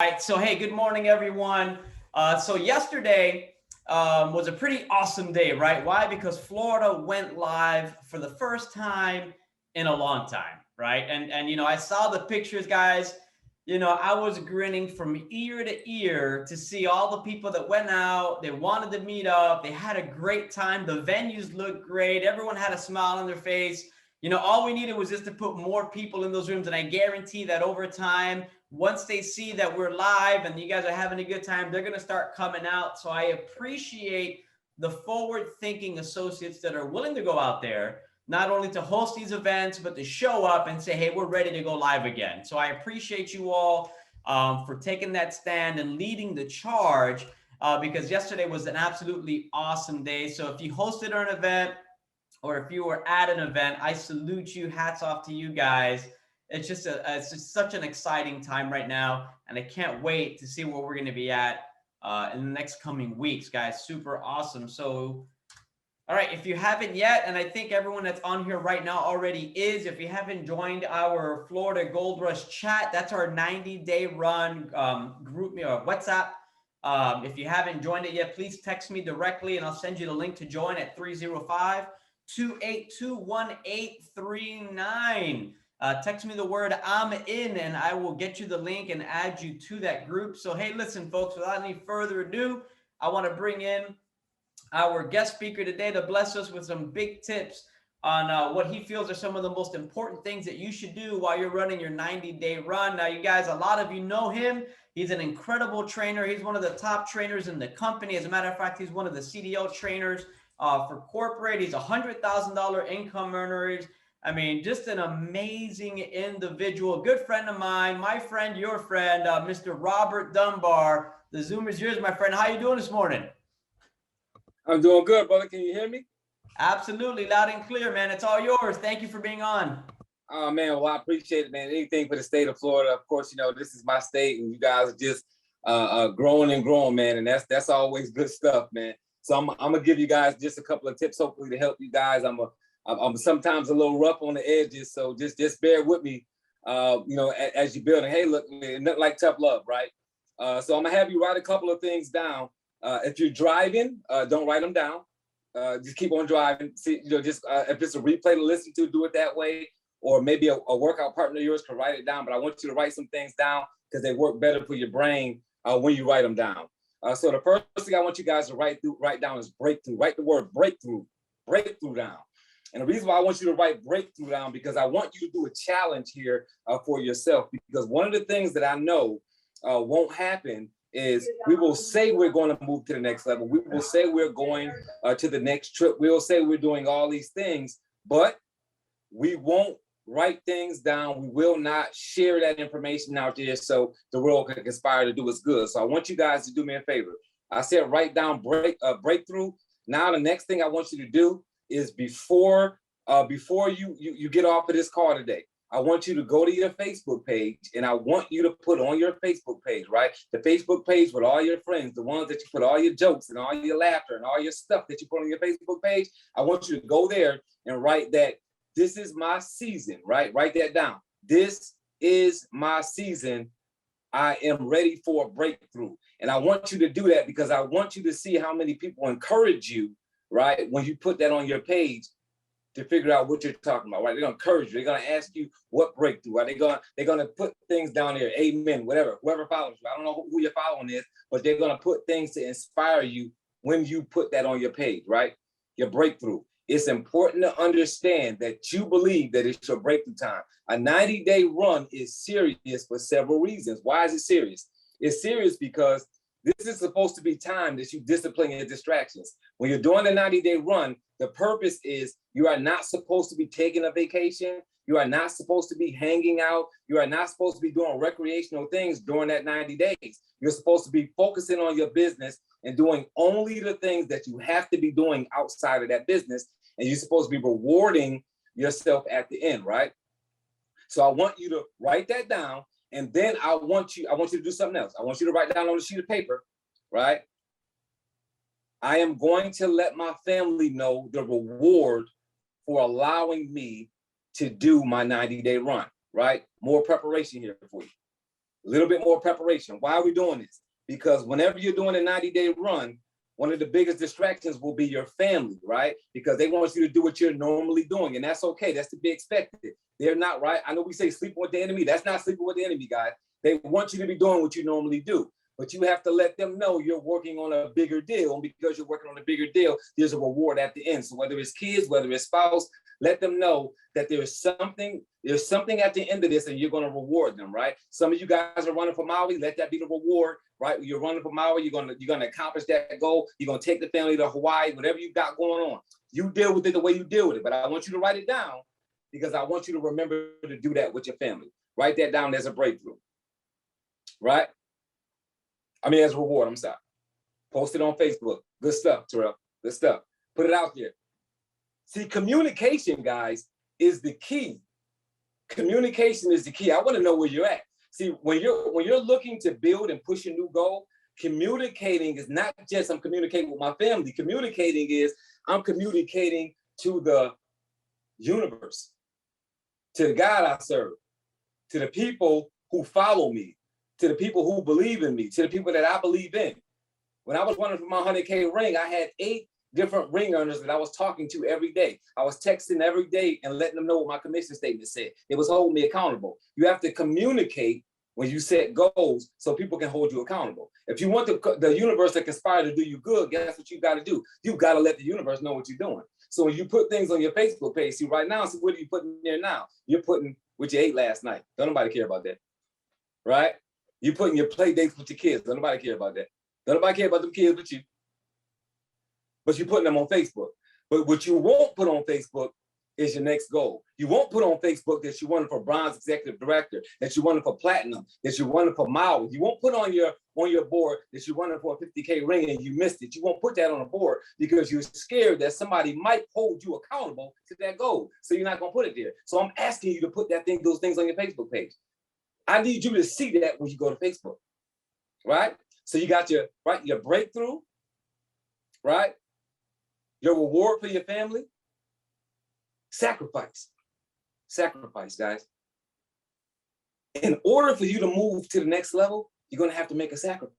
Right. So, hey, good morning, everyone. So yesterday was a pretty awesome day, right? Why? Because Florida went live for the first time in a long time, right? And I saw the pictures, guys. I was grinning from ear to ear to see all the people that went out. They wanted to meet up. They had a great time. The venues looked great. Everyone had a smile on their face. All we needed was just to put more people in those rooms, and I guarantee that over time, once they see that we're live and you guys are having a good time, they're going to start coming out. So I appreciate the forward thinking associates that are willing to go out there, not only to host these events, but to show up and say, hey, we're ready to go live again. So I appreciate you all for taking that stand and leading the charge because yesterday was an absolutely awesome day. So if you hosted an event, or if you were at an event, I salute you. Hats off to you guys. It's just such an exciting time right now, and I can't wait to see where we're going to be at in the next coming weeks, guys. Super awesome. So, all right, if you haven't yet, and I think everyone that's on here right now already is, if you haven't joined our Florida Gold Rush chat, that's our 90-day run group or WhatsApp. If you haven't joined it yet, please text me directly, and I'll send you the link to join at 305-282-1839. Text me the word I'm in, and I will get you the link and add you to that group. So, hey, listen, folks, without any further ado, I want to bring in our guest speaker today to bless us with some big tips on what he feels are some of the most important things that you should do while you're running your 90-day run. Now, you guys, a lot of you know him. He's an incredible trainer. He's one of the top trainers in the company. As a matter of fact, he's one of the CDO trainers for corporate. He's a $100,000 income earner. I mean, just an amazing individual. Good friend of mine, my friend, your friend, Mr. Robert Dunbar. The Zoom is yours, my friend. How you doing this morning? I'm doing good, brother. Can you hear me? Absolutely, loud and clear, man. It's all yours. Thank you for being on. Oh man, well, I appreciate it, man. Anything for the state of Florida. Of course, this is my state, and you guys are just growing and growing, man. And that's always good stuff, man. So I'm gonna give you guys just a couple of tips, hopefully, to help you guys. I'm sometimes a little rough on the edges, so just bear with me. As you build. And hey, look, man, nothing like tough love, right? So I'm gonna have you write a couple of things down. If you're driving, don't write them down. Just keep on driving. See, if it's a replay to listen to, do it that way. Or maybe a workout partner of yours can write it down. But I want you to write some things down because they work better for your brain when you write them down. So the first thing I want you guys to write down is breakthrough. Write the word breakthrough down. And the reason why I want you to write breakthrough down because I want you to do a challenge here for yourself. Because one of the things that I know won't happen is we will say we're going to move to the next level. We will say we're going to the next trip. We'll say we're doing all these things, but we won't write things down. We will not share that information out there so the world can conspire to do us good. So I want you guys to do me a favor. I said write down breakthrough. Now the next thing I want you to do is before you get off of this call today, I want you to go to your Facebook page and I want you to put on your Facebook page, right? The Facebook page with all your friends, the ones that you put all your jokes and all your laughter and all your stuff that you put on your Facebook page. I want you to go there and write that this is my season, right? Write that down. This is my season. I am ready for a breakthrough. And I want you to do that because I want you to see how many people encourage you, right? When you put that on your page to figure out what you're talking about, right? They're gonna encourage you. They're gonna ask you what breakthrough. Right? They're gonna put things down there. Amen. Whoever follows you. I don't know who you're following is, but they're gonna put things to inspire you when you put that on your page, right? Your breakthrough. It's important to understand that you believe that it's your breakthrough time. A 90-day run is serious for several reasons. Why is it serious? It's serious because this is supposed to be time that you discipline your distractions. When you're doing the 90-day run, the purpose is you are not supposed to be taking a vacation. You are not supposed to be hanging out. You are not supposed to be doing recreational things during that 90 days. You're supposed to be focusing on your business and doing only the things that you have to be doing outside of that business. And you're supposed to be rewarding yourself at the end, right? So I want you to write that down. And then I want you to do something else. I want you to write down on a sheet of paper, right? I am going to let my family know the reward for allowing me to do my 90-day run, right? More preparation here for you. A little bit more preparation. Why are we doing this? Because whenever you're doing a 90-day run, one of the biggest distractions will be your family, right? Because they want you to do what you're normally doing, and that's okay. That's to be expected. They're not, right? I know we say sleeping with the enemy. That's not sleeping with the enemy, guys. They want you to be doing what you normally do, but you have to let them know you're working on a bigger deal, and because you're working on a bigger deal, there's a reward at the end. So whether it's kids, whether it's spouse, let them know that there's something at the end of this, and you're going to reward them, right? Some of you guys are running for Maui. Let that be the reward, right? When you're running for Maui, you're going to accomplish that goal. You're going to take the family to Hawaii, whatever you got going on. You deal with it the way you deal with it, but I want you to write it down because I want you to remember to do that with your family. Write that down as a breakthrough, right? I mean, as a reward. I'm sorry. Post it on Facebook. Good stuff, Terrell. Good stuff. Put it out there. See, communication, guys, is the key. Communication is the key. I want to know where you're at. See, when you're looking to build and push a new goal, communicating is not just I'm communicating with my family. Communicating is I'm communicating to the universe, to the God I serve, to the people who follow me, to the people who believe in me, to the people that I believe in. When I was running for my 100K ring, I had 8 different ring earners that I was talking to every day. I was texting every day and letting them know what my commission statement said. It was holding me accountable. You have to communicate when you set goals so people can hold you accountable. If you want the universe to conspire to do you good, guess what you got to do? You've got to let the universe know what you're doing. So when you put things on your Facebook page, see right now, see what are you putting there now? You're putting what you ate last night. Don't nobody care about that, right? You're putting your play dates with your kids. Don't nobody care about that. Don't nobody care about them kids but you. But you're putting them on Facebook. But what you won't put on Facebook is your next goal. You won't put on Facebook that you wanted for bronze executive director, that you wanted for platinum, that you wanted for Maui. You won't put on your board that you wanted for a 50K ring and you missed it. You won't put that on a board because you're scared that somebody might hold you accountable to that goal. So you're not gonna put it there. So I'm asking you to put those things on your Facebook page. I need you to see that when you go to Facebook, right? So you got your breakthrough, right? Your reward for your family, sacrifice, guys. In order for you to move to the next level, you're gonna have to make a sacrifice.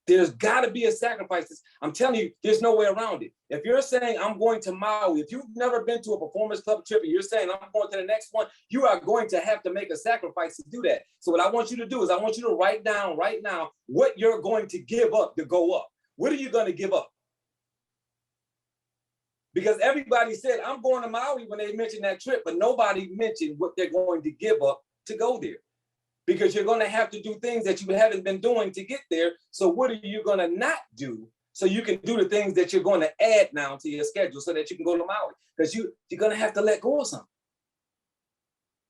There's gotta be a sacrifice. I'm telling you, there's no way around it. If you're saying I'm going to Maui, if you've never been to a performance club trip and you're saying I'm going to the next one, you are going to have to make a sacrifice to do that. So what I want you to do is I want you to write down right now what you're going to give up to go up. What are you gonna give up? Because everybody said, I'm going to Maui when they mentioned that trip, but nobody mentioned what they're going to give up to go there. Because you're going to have to do things that you haven't been doing to get there. So what are you going to not do so you can do the things that you're going to add now to your schedule so that you can go to Maui? Because you're going to have to let go of something.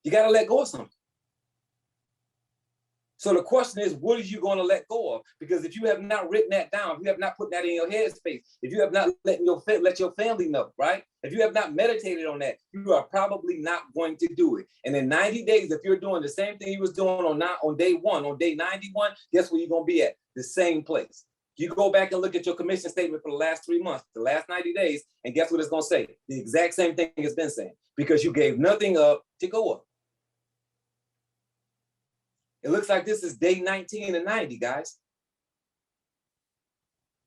You got to let go of something. So the question is, what are you going to let go of? Because if you have not written that down, if you have not put that in your headspace, if you have not let your family know, right? If you have not meditated on that, you are probably not going to do it. And in 90 days, if you're doing the same thing you was doing on day 1, on day 91, guess where you're going to be at? The same place. You go back and look at your commission statement for the last 3 months, the last 90 days, and guess what it's going to say? The exact same thing it's been saying, because you gave nothing up to go up. It looks like this is day 19 and 90, guys.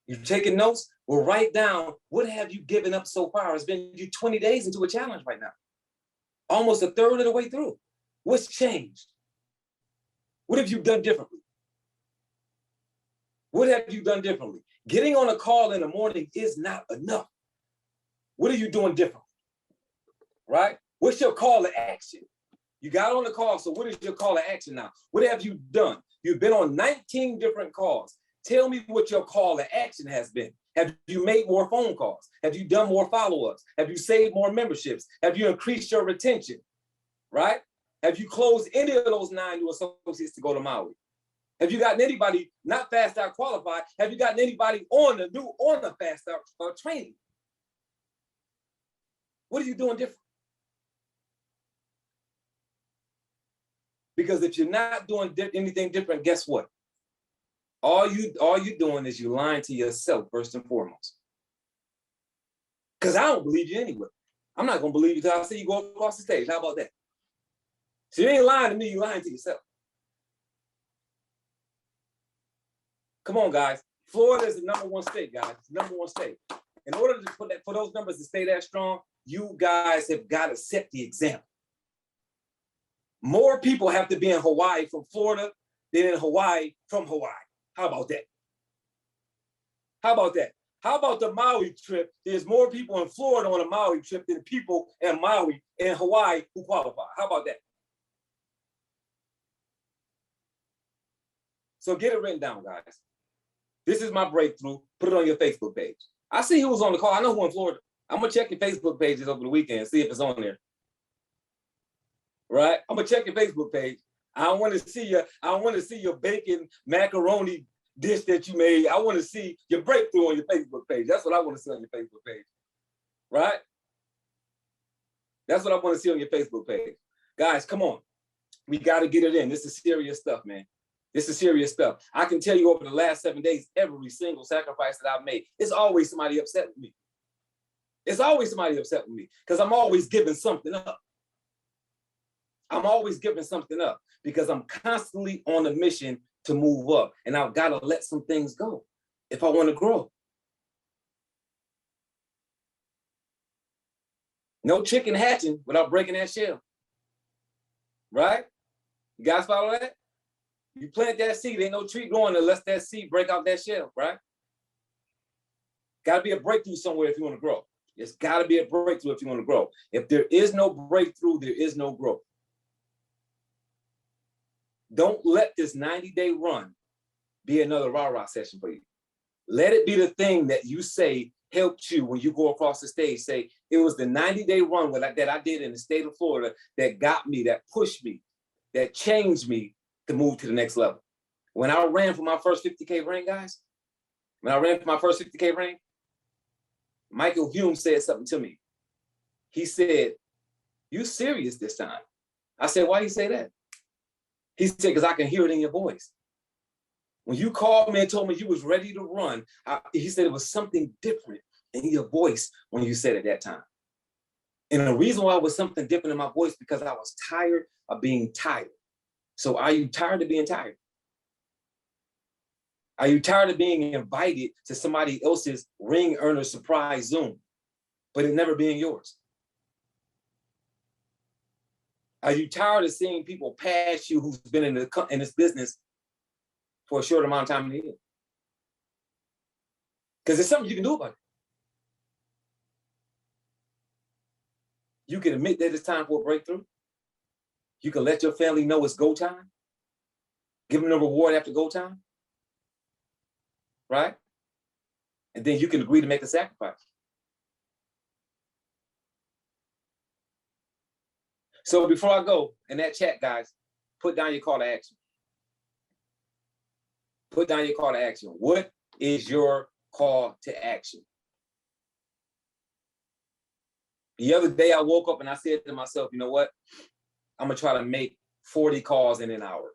You're taking notes? Well, write down, what have you given up so far? It's been you 20 days into a challenge right now. Almost a third of the way through. What's changed? What have you done differently? What have you done differently? Getting on a call in the morning is not enough. What are you doing differently? Right? What's your call to action? You got on the call, so what is your call to action now? What have you done? You've been on 19 different calls. Tell me what your call to action has been. Have you made more phone calls? Have you done more follow-ups? Have you saved more memberships? Have you increased your retention, right? Have you closed any of those 9 new associates to go to Maui? Have you gotten anybody not fast out qualified? Have you gotten anybody on the fast out training? What are you doing different? Because if you're not doing anything different, guess what? All you're doing is you lying to yourself first and foremost. Because I don't believe you anyway. I'm not gonna believe you till I see you go across the stage. How about that? So you ain't lying to me, you're lying to yourself. Come on, guys. Florida is the #1 state, guys. #1 state. In order to for those numbers to stay that strong, you guys have got to set the example. More people have to be in Hawaii from Florida than in Hawaii from Hawaii. How about that? How about that? How about the Maui trip? There's more people in Florida on a Maui trip than people in Maui and Hawaii who qualify. How about that? So get it written down, guys. This is my breakthrough. Put it on your Facebook page. I see who was on the call. I know who in Florida. I'm gonna check your Facebook pages over the weekend and see if it's on there. Right? I'm gonna check your Facebook page. I want to see your bacon macaroni dish that you made. I want to see your breakthrough on your Facebook page. That's what I want to see on your Facebook page. Right? That's what I want to see on your Facebook page. Guys, come on. We got to get it in. This is serious stuff, man. This is serious stuff. I can tell you over the last 7 days, every single sacrifice that I've made, it's always somebody upset with me. It's always somebody upset with me because I'm always giving something up. I'm always giving something up because I'm constantly on a mission to move up, and I've got to let some things go if I want to grow. No chicken hatching without breaking that shell. Right? You guys follow that? You plant that seed, ain't no tree growing unless that seed break out that shell, right? Got to be a breakthrough somewhere if you want to grow. It's got to be a breakthrough if you want to grow. If there is no breakthrough, there is no growth. Don't let this 90-day run be another rah-rah session for you. Let it be the thing that you say helped you when you go across the stage. Say, it was the 90-day run that I did in the state of Florida that got me, that pushed me, that changed me to move to the next level. When I ran for my first 50K ring, guys, Michael Hume said something to me. He said, "You serious this time?" I said, "Why do you say that?" He said, "Because I can hear it in your voice. When you called me and told me you was ready to run," he said it was something different in your voice when you said it that time. And the reason why it was something different in my voice because I was tired of being tired. So are you tired of being tired? Are you tired of being invited to somebody else's ring earner surprise Zoom, but it never being yours? Are you tired of seeing people pass you who's been in this business for a short amount of time in the year? Because there's something you can do about it. You can admit that it's time for a breakthrough. You can let your family know it's go time. Give them the reward after go time. Right? And then you can agree to make a sacrifice. So before I go, in that chat, guys, put down your call to action. Put down your call to action. What is your call to action? The other day I woke up and I said to myself, you know what? I'm gonna try to make 40 calls in an hour.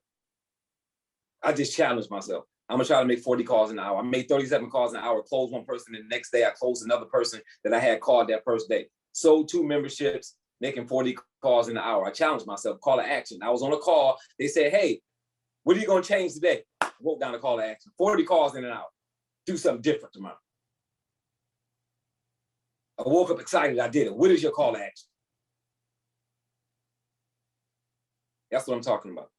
I just challenged myself. I'm gonna try to make 40 calls an hour. I made 37 calls an hour, closed one person, and the next day I closed another person that I had called that first day. Sold 2 memberships, making 40 calls in an hour. I challenged myself, call to action. I was on a call. They said, "Hey, what are you gonna change today?" I wrote down a call to action. 40 calls in an hour. Do something different tomorrow. I woke up excited. I did it. What is your call to action? That's what I'm talking about.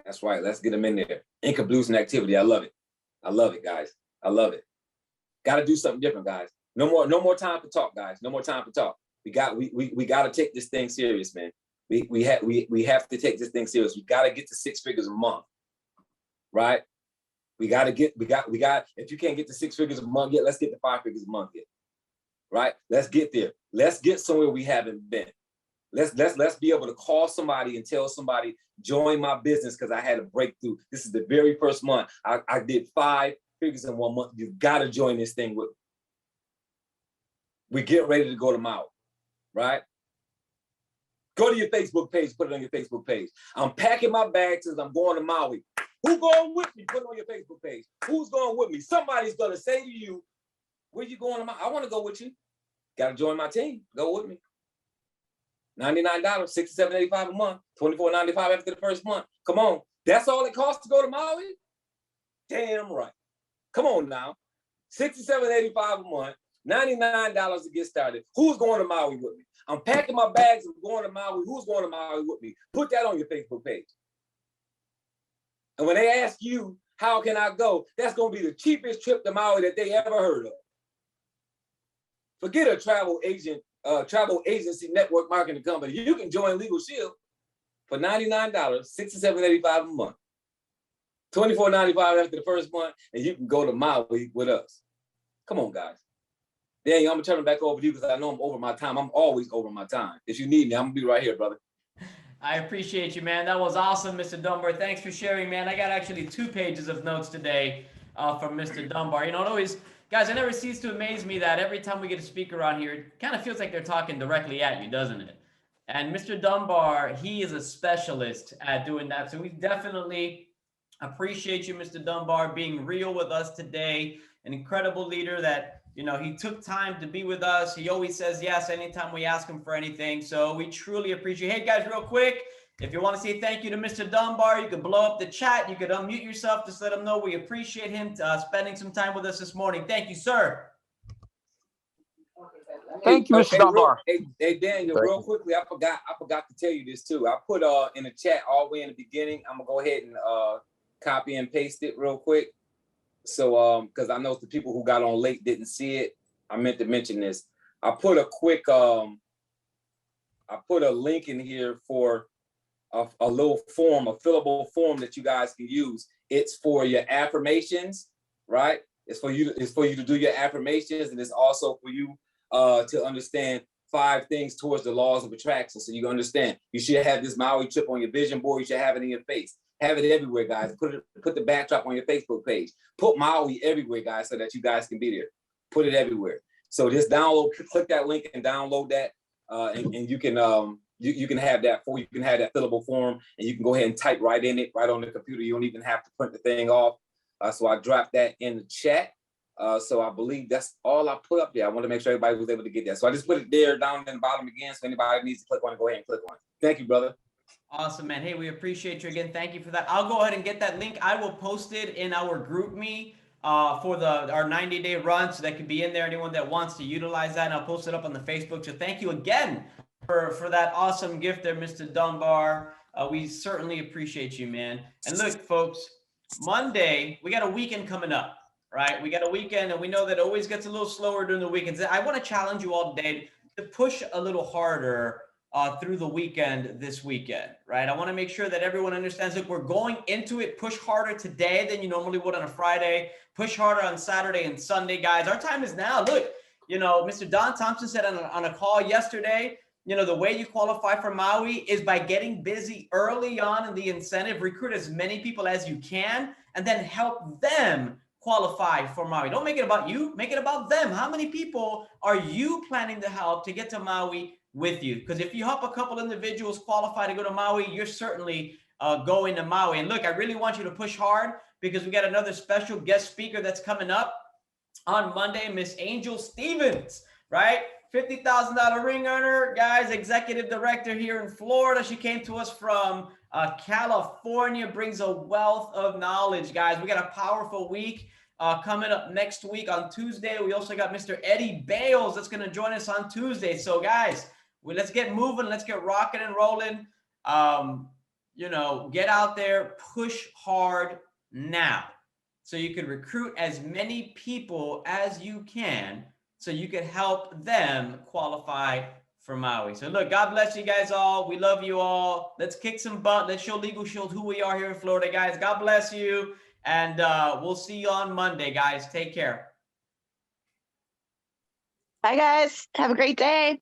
That's right. Let's get them in there. Income producing activity. I love it. I love it, guys. I love it. Got to do something different, guys. No more time to talk, guys. No more time to talk. We got to take this thing serious, man. We have to take this thing serious. We got to get to 6 figures a month, right? If you can't get to 6 figures a month yet, let's get to 5 figures a month yet, right? Let's get there. Let's get somewhere we haven't been. Let's be able to call somebody and tell somebody, join my business because I had a breakthrough. This is the very first month. I did 5 figures in 1 month. You've got to join this thing with me. We get ready to go to Maui, right? Go to your Facebook page, put it on your Facebook page. I'm packing my bags as I'm going to Maui. Who's going with me? Put it on your Facebook page. Who's going with me? Somebody's going to say to you, where you going to Maui? I want to go with you. Got to join my team. Go with me. $99, $67.85 a month, $24.95 after the first month. Come on. That's all it costs to go to Maui? Damn right. Come on now. $67.85 a month, $99 to get started. Who's going to Maui with me? I'm packing my bags and going to Maui. Who's going to Maui with me? Put that on your Facebook page. And when they ask you, how can I go? That's going to be the cheapest trip to Maui that they ever heard of. Forget a travel agency network marketing company. You can join Legal Shield for $99, $67.85 a month, $24.95 after the first month, and you can go to Maui with us. Come on, guys. Daniel, I'm gonna turn it back over to you because I know I'm over my time. I'm always over my time. If you need me, I'm gonna be right here, brother. I appreciate you, man. That was awesome, Mr. Dunbar. Thanks for sharing, man. I got actually 2 pages of notes today from Mr. Dunbar. You know, it always, guys, it never ceases to amaze me that every time we get a speaker on here, it kind of feels like they're talking directly at you, doesn't it? And Mr. Dunbar, he is a specialist at doing that. So we definitely appreciate you, Mr. Dunbar, being real with us today. An incredible leader that, you know, he took time to be with us. He always says yes anytime we ask him for anything. So we truly appreciate it. Hey, guys, real quick, if you want to say thank you to Mr. Dunbar, you can blow up the chat. You could unmute yourself. Just let him know we appreciate him spending some time with us this morning. Thank you, sir. Thank you, Mr. Dunbar. Hey, Daniel, real quickly, I forgot to tell you this too. I put in the chat all the way in the beginning. I'm gonna go ahead and copy and paste it real quick. So because I know the people who got on late didn't see it. I meant to mention this. I put a quick I put a link in here for a little form, a fillable form that you guys can use. It's for your affirmations, right? It's for you to do your affirmations, and it's also for you to understand 5 things towards the laws of attraction. So you can understand you should have this Maui trip on your vision board. You should have it in your face. Have it everywhere, guys. Put the backdrop on your Facebook page. Put Maui everywhere, guys, so that you guys can be there. Put it everywhere. So just click that link and download that, and you can you can have that you can have that fillable form, and you can go ahead and type right in it, right on the computer. You don't even have to print the thing off. So I dropped that in the chat. So I believe that's all I put up there. I want to make sure everybody was able to get that. So I just put it there down in the bottom again. So anybody needs to click on it, go ahead and click on it. Thank you, brother. Awesome, man. Hey, we appreciate you again. Thank you for that. I'll go ahead and get that link. I will post it in our group me for our 90-day run, so that can be in there. Anyone that wants to utilize that, and I'll post it up on the Facebook. So thank you again for that awesome gift there, Mr. Dunbar. We certainly appreciate you, man. And look, folks, Monday, we got a weekend coming up, right? We got a weekend, and we know that it always gets a little slower during the weekends. I want to challenge you all today to push a little harder through the weekend this weekend, right? I want to make sure that everyone understands that we're going into it. Push harder today than you normally would on a Friday. Push harder on Saturday and Sunday, guys. Our time is now. Look, you know, Mr. Don Thompson said on a call yesterday, you know, the way you qualify for Maui is by getting busy early on in the incentive. Recruit as many people as you can, and then help them qualify for Maui. Don't make it about you. Make it about them. How many people are you planning to help to get to Maui with you? Because if you help a couple individuals qualify to go to Maui, you're certainly going to Maui. And look, I really want you to push hard, because we got another special guest speaker that's coming up on Monday, Miss Angel Stevens, right? $50,000 ring earner, guys, executive director here in Florida. She came to us from California, brings a wealth of knowledge, guys. We got a powerful week coming up next week on Tuesday. We also got Mr. Eddie Bales that's going to join us on Tuesday. So, guys, let's get moving. Let's get rocking and rolling. You know, get out there, push hard now, so you can recruit as many people as you can, so you can help them qualify for Maui. So look, God bless you guys all. We love you all. Let's kick some butt. Let's show Legal Shield who we are here in Florida, guys. God bless you. And we'll see you on Monday, guys. Take care. Bye, guys. Have a great day.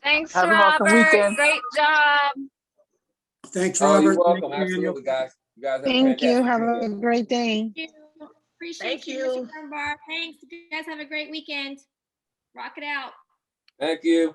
Thanks, Have an awesome Robert. weekend. Great job. Thanks, Oh, Robert. you're welcome. Thank you. Absolutely, guys. You guys have a Thank you. fantastic Have weekend. a great day. Thank you. Appreciate Thank you, you. Mr. Dunbar. Thanks. You guys have a great weekend. Rock it out. Thank you.